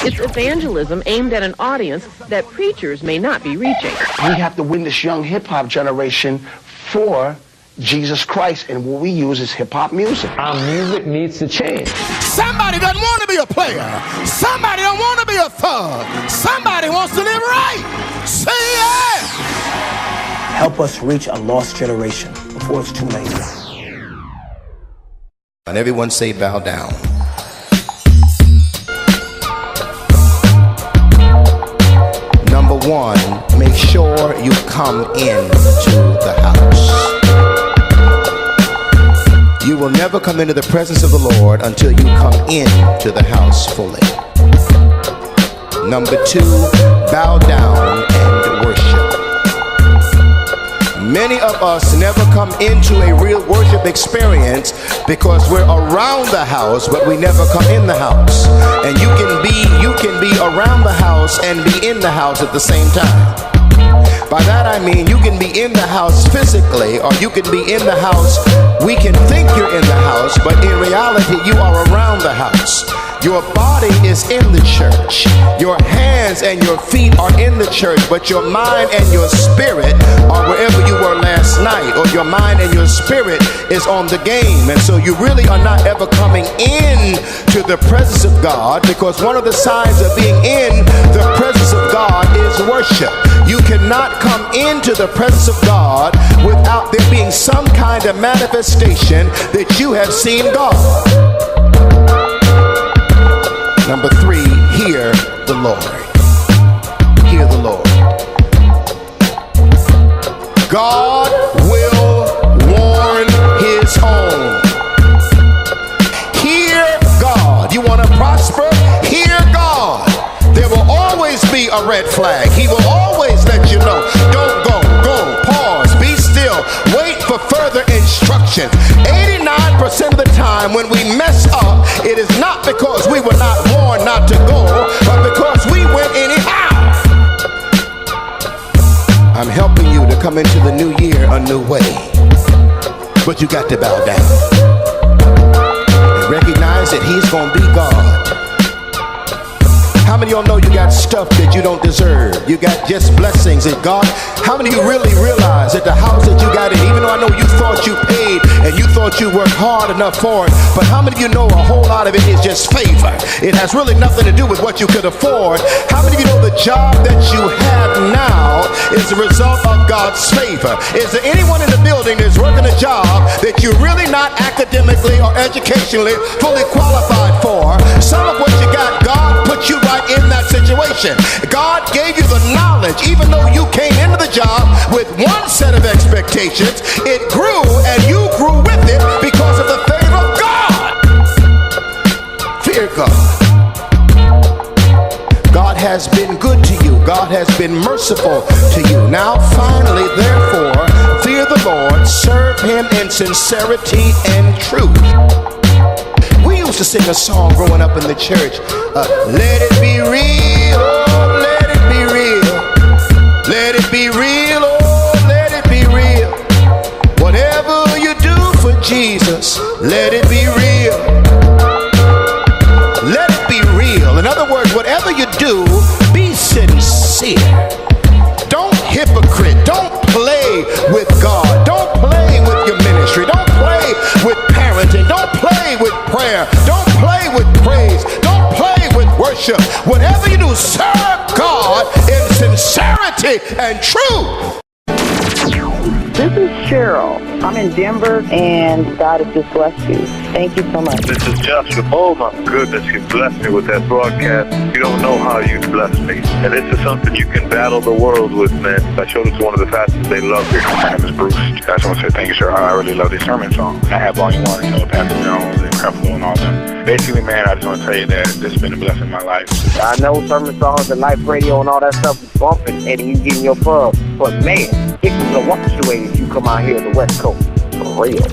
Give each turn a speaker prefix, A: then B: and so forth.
A: It's evangelism aimed at an audience that preachers may not be reaching.
B: We have to win this young hip-hop generation for Jesus Christ, and what we use is hip-hop music.
C: Our music needs to change.
D: Somebody doesn't want to be a player. Somebody don't want to be a thug. Somebody wants to live right. Say yeah!
B: Help us reach a lost generation before it's too late.
E: And everyone say bow down. Number one, make sure you come into the house. You will never come into the presence of the Lord until you come into the house fully. Number two, bow down and worship. Many of us never come into a real worship experience because we're around the house, but we never come in the house. And you can be around the house and be in the house at the same time. By that I mean you can be in the house physically, or you can be in the house. We can think you're in the house, but in reality you are around the house. Your body is in the church. Your hands and your feet are in the church, but your mind and your spirit are wherever you were last night, or your mind and your spirit is on the game. And so you really are not ever coming in to the presence of God, because one of the signs of being in the presence of God is worship. You cannot come into the presence of God without there being some kind of manifestation that you have seen God. Number three, hear the Lord. Hear the Lord. God will warn his own. Hear God. You want to prosper? Hear God. There will always be a red flag. He will always let you know. Don't go, pause, be still, wait for further instruction. 89% of the time when we mess up, it is not because we were not warned not to go, but because we went anyhow. I'm helping you to come into the new year a new way, but you got to bow down and recognize that he's going to be God. How many of y'all know you got stuff that you don't deserve? You got just blessings that God. How many of you really realize that the house that you got in, even though I know you thought you paid and you thought you worked hard enough for it, but how many of you know a whole lot of it is just favor? It has really nothing to do with what you could afford. How many of you know the job that you have now is the result of God's favor? Is there anyone in the building that's working a job that you're really not academically or educationally fully qualified for? Some of what you got, God put you right in that situation. God gave you the knowledge. Even though you came into the job with one set of expectations, it grew and you grew with it because of the favor of God. Fear God. God has been good to you. God has been merciful to you. Now finally, therefore, fear the Lord, serve him in sincerity and truth. We used to sing a song growing up in the church. Let it be real, oh, let it be real. Let it be real, oh, let it be real. Whatever you do for Jesus, let it be real. Let it be real. In other words, whatever you do, be sincere. Don't hypocrite. Don't play with God. Don't play with your ministry. Don't play with parenting. Don't play with prayer. Don't play with praise. Don't play with worship. Whatever you do, serve God in sincerity and truth.
F: This is Cheryl. I'm in Denver, and God has just blessed you. Thank you so much.
G: This is Joshua. Oh my goodness, you blessed me with that broadcast. You don't know how you blessed me. And this is something you can battle the world with, man. I showed it to one of the pastors. They love it.
H: My name is Bruce. I just want to say thank you, sir. I really love this sermon song. I have Volume 1, Pastor Jones and Creflo and all them. Basically, man, I just want to tell you that this has been a blessing in my life.
F: I know sermon songs and life radio and all that stuff is bumping, and you getting your pub. But man, it was a wash away if you come out here to the West Coast. For real.